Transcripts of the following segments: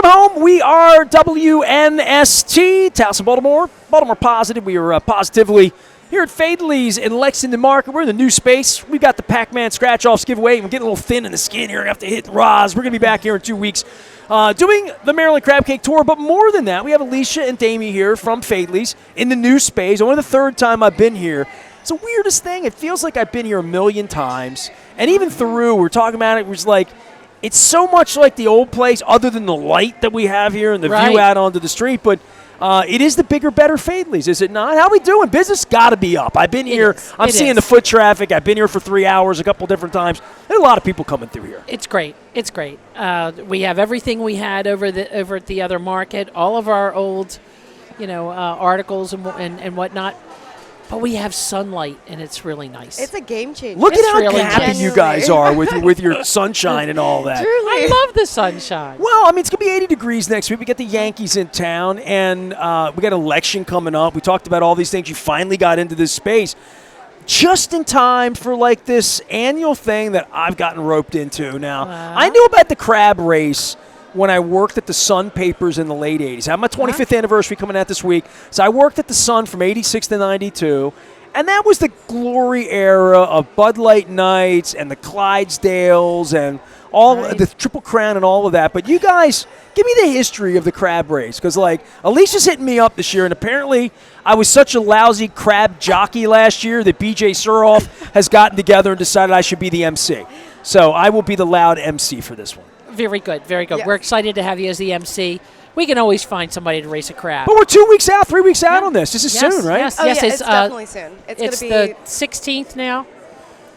home. We are WNST, Towson, Baltimore. Baltimore Positive. We are positively here at Fadley's in Lexington Market. We're in the new space. We've got the Pac-Man scratch-offs giveaway. We're getting a little thin in the skin here after hitting Roz. We're going to be back here in 2 weeks doing the Maryland Crab Cake Tour. But more than that, we have Alicia and Damye here from Fadley's in the new space. Only the third time I've been here. It's the weirdest thing. It feels like I've been here a million times. And even through, we're talking about it, it was like, it's so much like the old place other than the light that we have here and the view out onto the street. But it is the bigger, better Fadley's, is it not? How we doing? Business got to be up. I've been here. I'm seeing the foot traffic. I've been here for 3 hours a couple different times. There's a lot of people coming through here. It's great. It's great. We have everything we had over at the other market, all of our old, articles and whatnot. But we have sunlight, and it's really nice. It's a game changer. Look at how really happy you guys are with your sunshine and all that. Truly. I love the sunshine. Well, I mean, it's going to be 80 degrees next week. We got the Yankees in town, and we got an election coming up. We talked about all these things. You finally got into this space just in time for, like, this annual thing that I've gotten roped into. Now, I knew about the crab race when I worked at the Sun papers in the late 80s. I have my 25th anniversary coming out this week. So I worked at the Sun from 86 to 92. And that was the glory era of Bud Light Nights and the Clydesdales and all the Triple Crown and all of that. But you guys, give me the history of the crab race. Because, like, Alicia's hitting me up this year, and apparently I was such a lousy crab jockey last year that BJ Suroff has gotten together and decided I should be the MC. So I will be the loud MC for this one. Very good, very good. Yeah. We're excited to have you as the MC. We can always find somebody to race a crab. But we're 2 weeks out, 3 weeks out on this. This is soon, right? Yes, Oh, yes, yeah, it's definitely soon. It's going to be the 16th now.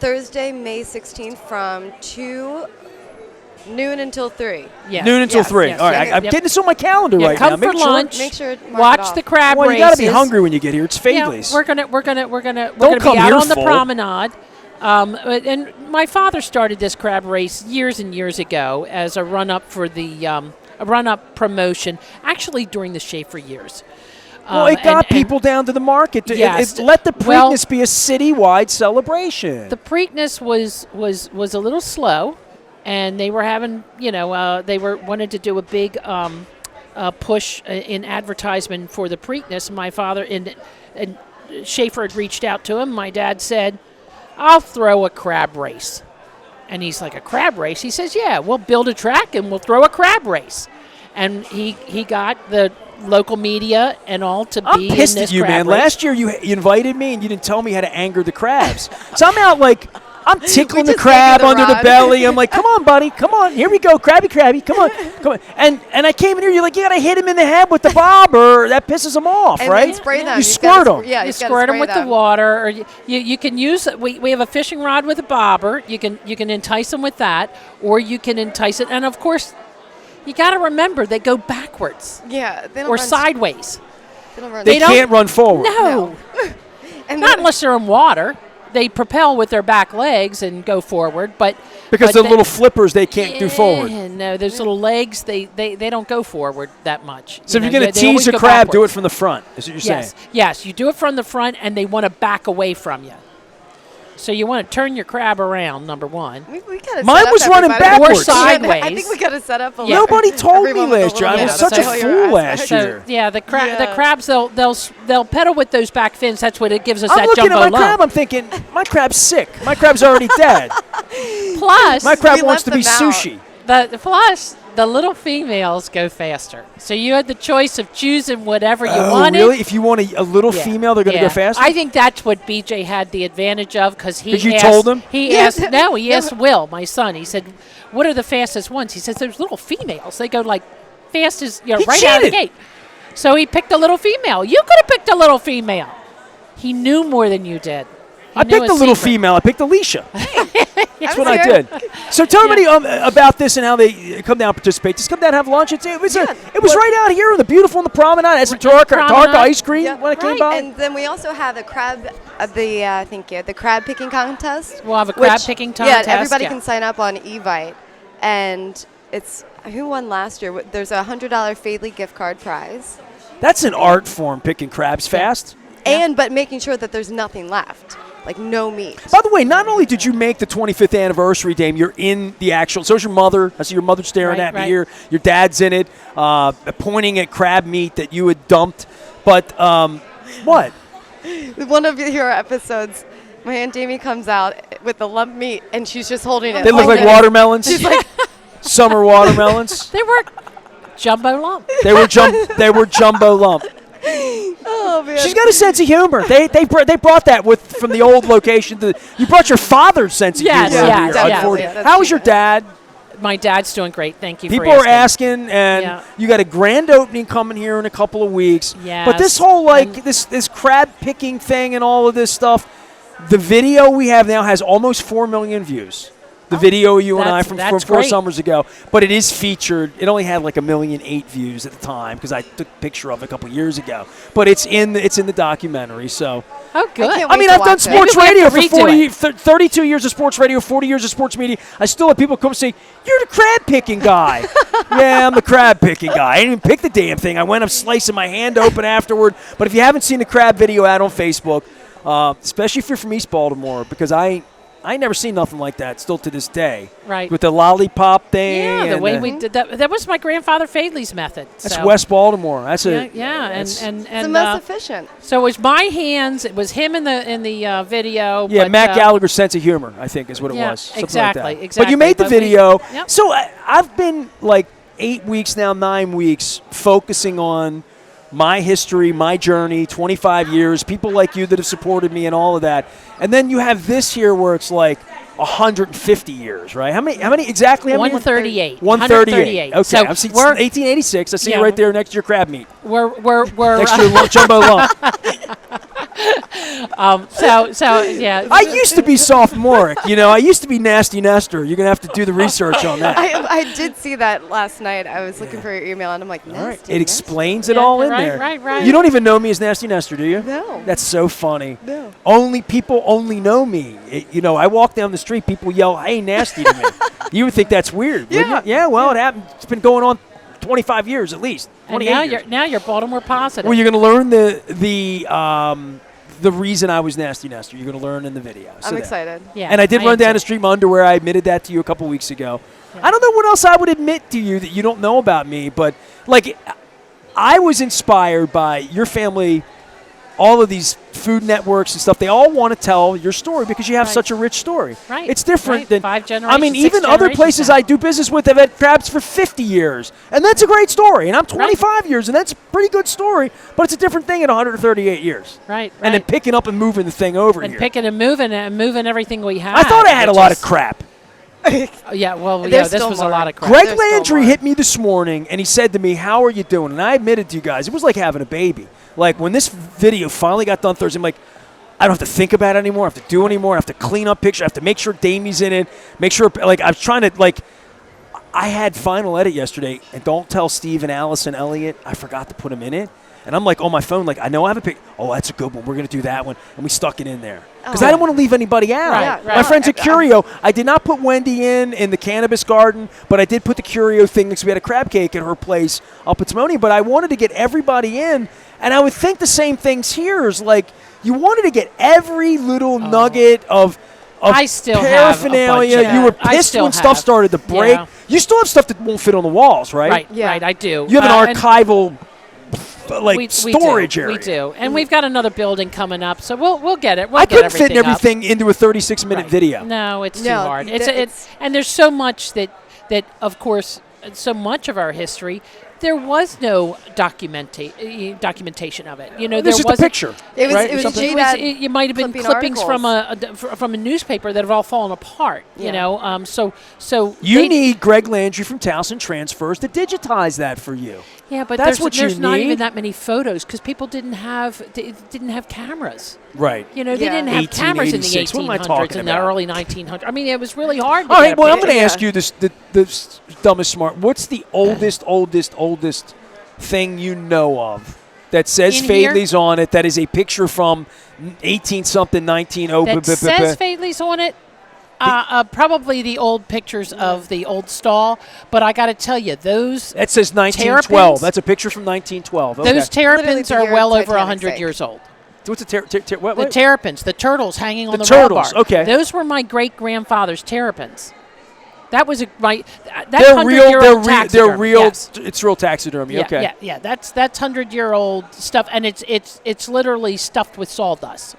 Thursday, May 16th from 2 noon until 3. Yes. Noon until 3. yes, All right, yes. I'm getting this on my calendar right come now. for lunch. Make sure to mark it Watch off. the crab Well, races. you got to be hungry when you get here. It's Fadley's. We're gonna be come out here on the full. promenade. And my father started this crab race years and years ago as a run-up for the a run-up promotion, actually during the Schaefer years. Well, it got people down to the market. Yes. Let the Preakness be a citywide celebration. The Preakness was a little slow, and they were having, wanted to do a big push in advertisement for the Preakness. My father and Schaefer had reached out to him. My dad said, "I'll throw a crab race." And he's like, "A crab race?" He says, "Yeah, we'll build a track and we'll throw a crab race." And he got the local media and all to I'm be in pissed this at you, crab man. race. Last year you invited me and you didn't tell me how to anger the crabs. So I'm out like, I'm tickling the just crab gave you the under the rod. belly. I'm like, come on, buddy. Come on. Here we go. Crabby. Come on. And I came in here. You're like, you got to hit him in the head with the bobber. That pisses him off, And right? then spray them. You squirt them. Yeah, You squirt them with the water, or you can use. We have a fishing rod with a bobber. You can entice them with that, or you can entice it. And of course, you got to remember they go backwards Yeah, they don't or run, sideways. They don't run. They can't run forward. No, And not unless they're in water. They propel with their back legs and go forward, but Because but the little flippers they can't do forward. No, those little legs they don't go forward that much. So if You you're know, going to they always tease a go crab, do it backwards. from the front, is what you're saying. Yes, you do it from the front, and they want to back away from you. So you want to turn your crab around, number one. we gotta Mine set up was running everybody. backwards. Or sideways. I think we got to set up a Yeah. little. Nobody told me everyone with a last year. I little was bit such a of failure fool last aspect. year. So yeah, the Yeah. crabs they'll pedal with those back fins. That's what it gives us I'm that looking jumbo at my crab. lump. I'm thinking, my crab's sick. My crab's already dead. Plus, My crab We wants left to be them out. sushi. the little females go faster. So you had the choice of choosing whatever you Oh, wanted. really? If you want a little Yeah. female, they're going to Yeah. go faster? I think that's what BJ had the advantage of because he 'Cause you asked, told him? He Yeah. asked. No, he asked Will, my son. He said, "What are the fastest ones?" He says, "There's little females. They go like fast as He right out of the cheated. gate." So he picked a little female. You could have picked a little female. He knew more than you did. He I knew picked a little secret. female. I picked Alicia. That's what I was did. So tell me about this and how they come down and participate. Just come down and have lunch. It was right out here in the beautiful in the promenade. I had some Tarka ice cream Yeah. when I came Right. by. And then we also have the crab, the crab picking contest. We'll have a crab which- picking contest. Yeah, everybody yeah. can sign up on Evite, and it's who won last year. There's a $100 Fadley gift card prize, That's an art form, picking crabs fast. and but making sure that there's nothing left. like no meat. By the way, not only did you make the 25th anniversary, Dame, you're in the actual. So is your mother. I see your mother staring at me here. Your dad's in it, pointing at crab meat that you had dumped. But what? One of your episodes, my Aunt Damie comes out with the lump meat, and she's just holding it. They look like watermelons. She's like, summer watermelons. They were jumbo lump. They were jumbo lump. oh man. She's got a sense of humor. They brought that from the old location. You brought your father's sense of humor. Yeah, How was your dad? My dad's doing great. Thank you. People for are asking, and you got a grand opening coming here in a couple of weeks. Yes. But this whole this crab picking thing and all of this stuff, the video we have now has almost 4 million views. The video of you and I from 4 summers ago, but it is featured. It only had like 1.8 million views at the time because I took a picture of it a couple years ago. But it's in the documentary. So, oh, good. I mean, I've done sports radio for 32 years of sports radio, 40 years of sports media. I still have people come and say, "You're the crab picking guy." Yeah, I'm the crab picking guy. I didn't even pick the damn thing. I went up slicing my hand open afterward. But if you haven't seen the crab video out on Facebook, especially if you're from East Baltimore, because I ain't never seen nothing like that still to this day. Right. With the lollipop thing. Yeah, the way we did that. That was my grandfather Fadley's method. That's West Baltimore. That's and it's the most efficient. So it was my hands. It was him in the video. Yeah, but, Matt Gallagher's sense of humor, I think, is what it was. Exactly, like But you made the video. Yep. So I've been like 8 weeks now, 9 weeks, focusing on my history, my journey, 25 years, people like you that have supported me and all of that. And then you have this here where it's like 150 years, right? How many exactly? 138. 138. Okay, So I'm seeing 1886. I see you right there next to your crab meat. We're next to your jumbo lump. I used to be sophomoric. I used to be Nasty Nestor. You're gonna have to do the research on that. I did see that last night. I was looking for your email, and I'm like, Nasty. It explains it all in there. Right. You don't even know me as Nasty Nestor, do you? No. That's so funny. No. People only know me. I walk down the street, people yell, "Hey, Nasty" to me. You would think that's weird, wouldn't you? Yeah. Well, it happened. It's been going on 25 years at least. And now you're Baltimore positive. Well, you're going to learn the reason I was Nasty Nestor. You're going to learn in the video. I'm excited. Yeah. And I did run down the street in my underwear. I admitted that to you a couple weeks ago. Yeah. I don't know what else I would admit to you that you don't know about me, but I was inspired by your family. All of these food networks and stuff, they all want to tell your story because you have such a rich story. Right. It's different than 5 generations. I mean, even other places I do business with have had crabs for 50 years. And that's a great story. And I'm 25 years, and that's a pretty good story, but it's a different thing in 138 years. Right. And then picking up and moving the thing over and here. Picking and moving everything we have. I thought I had a lot of crap. This was a lot of crap. Greg Landry hit me this morning, and he said to me, "How are you doing?" And I admitted to you guys, it was like having a baby. Like, when this video finally got done Thursday, I'm like, I don't have to think about it anymore. I have to do anymore. I have to clean up pictures. I have to make sure Damie's in it. Make sure, I was trying to, I had final edit yesterday, and don't tell Steve and Allison Elliott, I forgot to put him in it. And I'm on my phone, I know I have a pic. Oh, that's a good one. We're going to do that one. And we stuck it in there. Because I didn't want to leave anybody out. Right. My friends at Curio, I did not put Wendy in the cannabis garden, but I did put the Curio thing because we had a crab cake at her place up at Timonium. But I wanted to get everybody in. And I would think the same things here is you wanted to get every little nugget of I still paraphernalia. Have You were pissed when stuff started to break. Yeah. You still have stuff that won't fit on the walls, right? Right, I do. You have an archival storage area. We do. And we've got another building coming up, so we'll get it. I couldn't fit everything into a 36-minute video. No, it's too hard. And there's so much that of course, so much of our history, there was no documentation of it. This is the picture. It was you might have been clippings from a newspaper that have all fallen apart. So you need Greg Landry from Towson Transfers to digitize that for you. Yeah, but there's not even that many photos because people didn't have cameras. Right. They didn't have cameras in the 1800s and the early 1900s. I mean, it was really hard. All right. Well, I'm going to ask you the dumbest smart. What's the oldest thing you know of that says Fadley's on it? That is a picture from 18-something, 1900. That says Fadley's on it. Probably the old pictures of the old stall, but I got to tell you, those that says 1912. That's a picture from 1912. Okay. Those terrapins are well over 100 years old. What's a what? The terrapins, the turtles hanging on the turtles, rail bar. okay. Those were my great-grandfather's terrapins. That was that They're 100-year-old taxidermy. They're real. Yes. It's real taxidermy. Yeah, Okay. yeah. That's 100-year-old stuff, and it's literally stuffed with sawdust.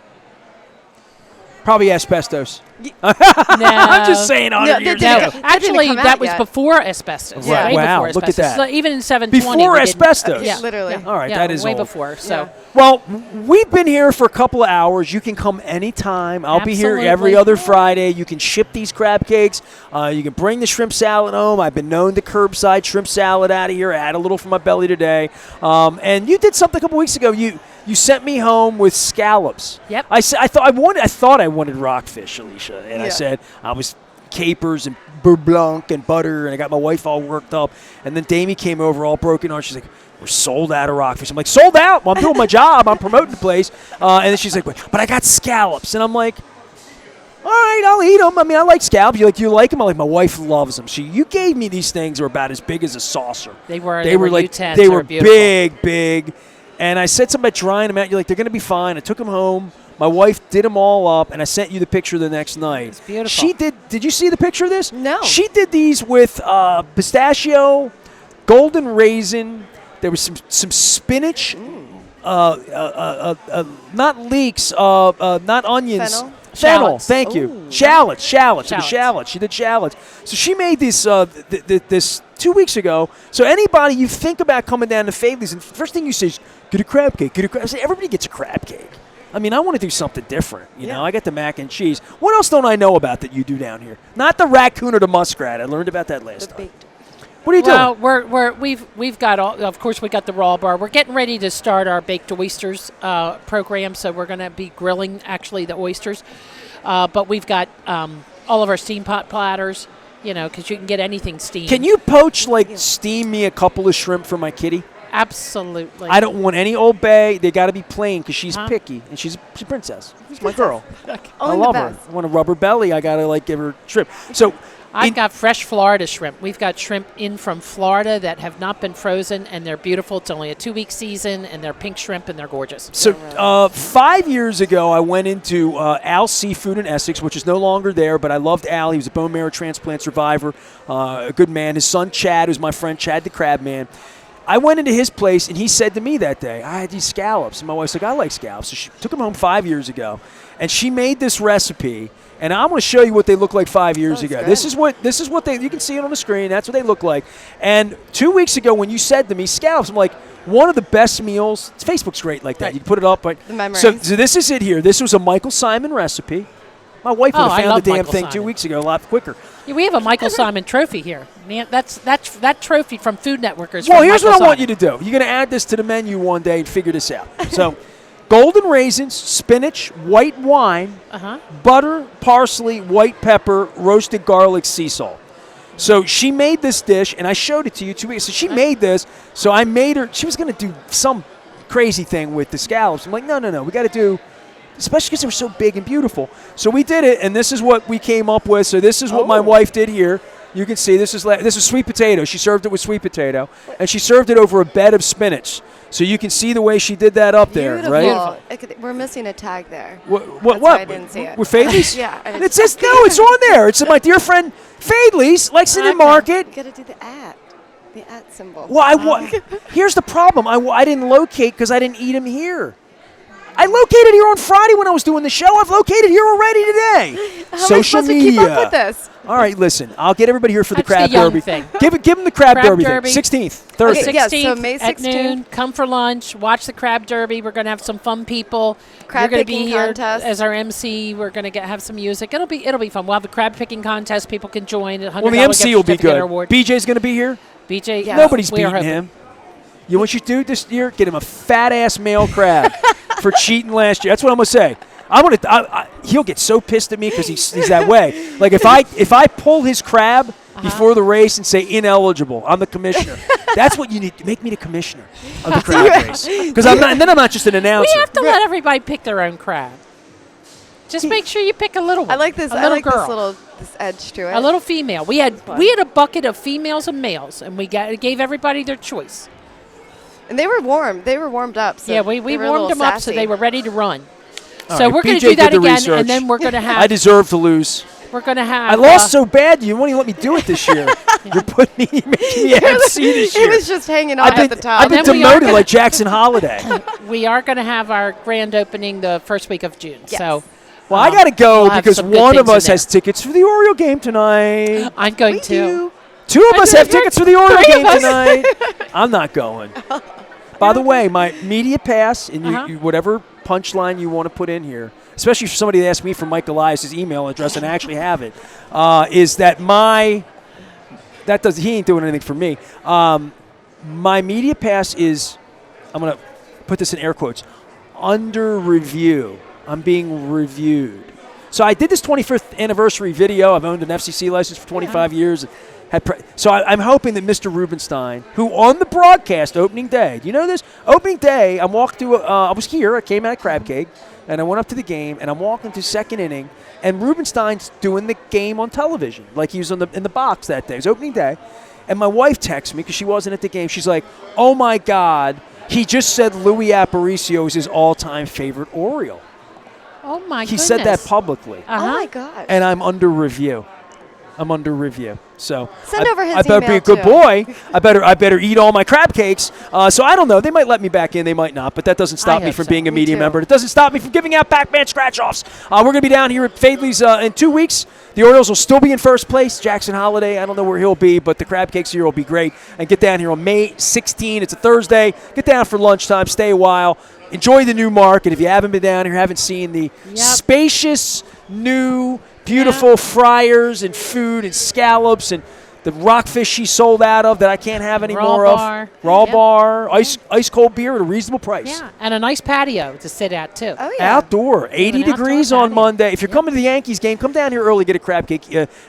Probably asbestos. No, I'm just saying 100 years No, ago. actually, come out that was yet. before asbestos. Right. Way Wow, before look at asbestos. that. So even in 720. Before we didn't- asbestos. Yeah, Literally. yeah, All right, yeah, that is way old. before. So. Well, we've been here for a couple of hours. You can come anytime. I'll be here every Absolutely. other Friday. You can ship these crab cakes. You can bring the shrimp salad home. I've been known to curbside shrimp salad out of here. I had a little for my belly today. And you did something a couple weeks ago. You sent me home with scallops. Yep. I thought I wanted rockfish, Alicia, and I said I was capers and beurre blanc and butter, and I got my wife all worked up. And then Damye came over all broken hearted. She's like, "We're sold out of rockfish." I'm like, "Sold out? Well, I'm doing my job. I'm promoting the place." And then she's like, "But I got scallops," and I'm like, "All right, I'll eat them. I mean, I like scallops. You like them?" I'm like, "My wife loves them." You gave me these things that were about as big as a saucer. They were like U-10s. they were beautiful. big. And I said something about drying them out. You're like, "They're going to be fine." I took them home. My wife did them all up, and I sent you the picture the next night. It's beautiful. She did. Did you see the picture of this? No. She did these with pistachio, golden raisin. There was some spinach, not leeks, not onions. Fennel? Fennel. Shallots. Thank you. Ooh. Shallots. It was Shallots. shallots. She did shallots. So she made this this 2 weeks ago. So anybody you think about coming down to Fadley's, and first thing you say is, "Get a crab cake. Get a crab." I say, everybody gets a crab cake. I mean, I want to do something different. You know, I got the mac and cheese. What else don't I know about that you do down here? Not the raccoon or the muskrat. I learned about that last The time. baked. What are you doing? Well, we've got of course we got the raw bar. We're getting ready to start our baked oysters program, so we're going to be grilling actually the oysters. But we've got all of our steam pot platters, because you can get anything steamed. Can you poach, steam me a couple of shrimp for my kitty? Absolutely. I don't want any Old Bay. They got to be plain because she's picky and she's a princess. She's my girl. I Only love the her. best. I want a rubber belly. I got to give her shrimp. So I've got fresh Florida shrimp. We've got shrimp in from Florida that have not been frozen, and they're beautiful. It's only a 2-week season, and they're pink shrimp, and they're gorgeous. So 5 years ago, I went into Al's Seafood in Essex, which is no longer there, but I loved Al. He was a bone marrow transplant survivor, a good man. His son, Chad, who's my friend, Chad the Crab Man. I went into his place, and he said to me that day, "I had these scallops." And my wife's like, "I like scallops." So she took them home 5 years ago, and she made this recipe. And I'm going to show you what they look like 5 years ago. good. This is what you can see it on the screen. That's what they look like. And 2 weeks ago, when you said to me scallops, I'm like, one of the best meals. Facebook's great like that. Right. You can put it up. But The memories. so this is it here. This was a Michael Simon recipe. My wife would Oh, have I found love the damn Michael thing 2 Simon. weeks ago a lot quicker. Yeah, we have a Michael Simon trophy here. Man, that trophy from Food Network is Well, from here's Michael what I want you Simon. to do. You're going to add this to the menu one day and figure this out. So, golden raisins, spinach, white wine, butter, parsley, white pepper, roasted garlic, sea salt. So she made this dish, and I showed it to you 2 weeks. So she made this. So I made her. She was going to do some crazy thing with the scallops. I'm like, no. We got to do, especially because they were so big and beautiful. So we did it, and this is what we came up with. So this is what my wife did here. You can see this is sweet potato. She served it with sweet potato, and she served it over a bed of spinach. So you can see the way she did that up there, Beautiful. right? We're missing a tag there. What? That's why I didn't see it. With Fadley's? Yeah, and It's just it's on there. It's my dear friend Fadley's, Lexington Market. You got to do the at symbol. Well, here's the problem. I didn't locate because I didn't eat them here. I located here on Friday when I was doing the show. I've located here already today. How Social am I supposed media. to keep up with this? All right, listen. I'll get everybody here for the That's the crab young derby. thing. Give them the crab derby. Derby. 16th, Thursday. Okay, yeah, 16th so May at 16th. noon. Come for lunch. Watch the crab derby. We're going to have some fun people. Crab You're going to be picking here contest. as our MC. We're going to have some music. It'll be fun. We'll have a crab picking contest. People can join. $100 Well, the MC gift will be certificate good. award. BJ's going to be here. BJ, Yes. Nobody's we are beating hoping. him. You know what you do this year? Get him a fat-ass male crab for cheating last year. That's what I'm going to say. He'll get so pissed at me because he's that way. Like if I pull his crab before the race and say ineligible, I'm the commissioner. That's what you need to make me the commissioner of the crab race. Because I'm not just an announcer. We have to let everybody pick their own crab. Just make sure you pick a little one. I like this. A little I like girl. this edge to it. A little female. We had a bucket of females and males, and we gave everybody their choice. And they were warm. They were warmed up. So yeah, we they were a warmed little them up so sassy. they were ready to run. All So right, we're going BJ to do that did the again, research. and then we're going to have. I deserve to lose. We're going to have. I lost so bad, you won't even let me do it this year. You're making me MC this year. He was just hanging on at the top. I've been And then we are demoted gonna- like Jackson Holiday. We are going to have our grand opening the first week of June. Yes. So. Well, I got to go we'll have because some good one of things in us has there. tickets for the Oriole game tonight. I'm going to. Two of I us do, have you're tickets for the Oriole three of game us. tonight. I'm not going. By the way, my media pass and you whatever punchline you want to put in here, especially for somebody that asked me for Mike Elias' email address and I actually have it, is that he ain't doing anything for me. My media pass is, I'm going to put this in air quotes, under review. I'm being reviewed. So I did this 25th anniversary video. I've owned an FCC license for 25 years. So I'm hoping that Mr. Rubenstein, who on the broadcast opening day, do you know this? Opening day, I walked through, I was here, I came out of Crab Cake, and I went up to the game, and I'm walking to second inning, and Rubenstein's doing the game on television, like he was in the box that day. It was opening day, and my wife texts me, because she wasn't at the game, she's like, oh my God, he just said Louis Aparicio is his all-time favorite Oriole. Oh my He goodness. said that publicly. Oh my gosh. And I'm under review. So Send over his I better be email, a good too. boy. I better eat all my crab cakes. So I don't know. They might let me back in. They might not. But that doesn't stop me hope from so. being a Me media too. member. It doesn't stop me from giving out Pac-Man scratch-offs. We're going to be down here at Fadley's in 2 weeks. The Orioles will still be in first place. Jackson Holiday, I don't know where he'll be, but the crab cakes here will be great. And get down here on May 16. It's a Thursday. Get down for lunchtime. Stay a while. Enjoy the new market. If you haven't been down here, haven't seen the spacious, new, beautiful fryers and food and scallops and the rockfish she sold out of that I can't have any more bar. of. Raw Yep. bar, ice cold beer at a reasonable price. Yeah, and a nice patio to sit at too. Oh, yeah. Outdoor, 80 An outdoor degrees on patio. Monday. If you're coming to the Yankees game, come down here early, get a crab cake,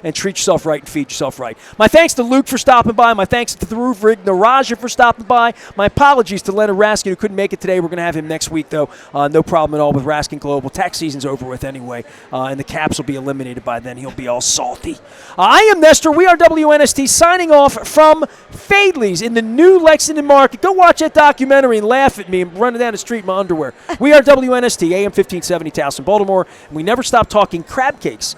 and treat yourself right and feed yourself right. My thanks to Luke for stopping by. My thanks to the Roof Rig Naraja for stopping by. My apologies to Leonard Raskin who couldn't make it today. We're going to have him next week, though. No problem at all with Raskin Global. Tax season's over with anyway, and the Caps will be eliminated by then. He'll be all salty. I am Nestor. We are WNST signing off from Fadley's in the new Lexington Market. Go watch that documentary and laugh at me and running down the street in my underwear. We are WNST, AM 1570, Towson, Baltimore, and we never stop talking crab cakes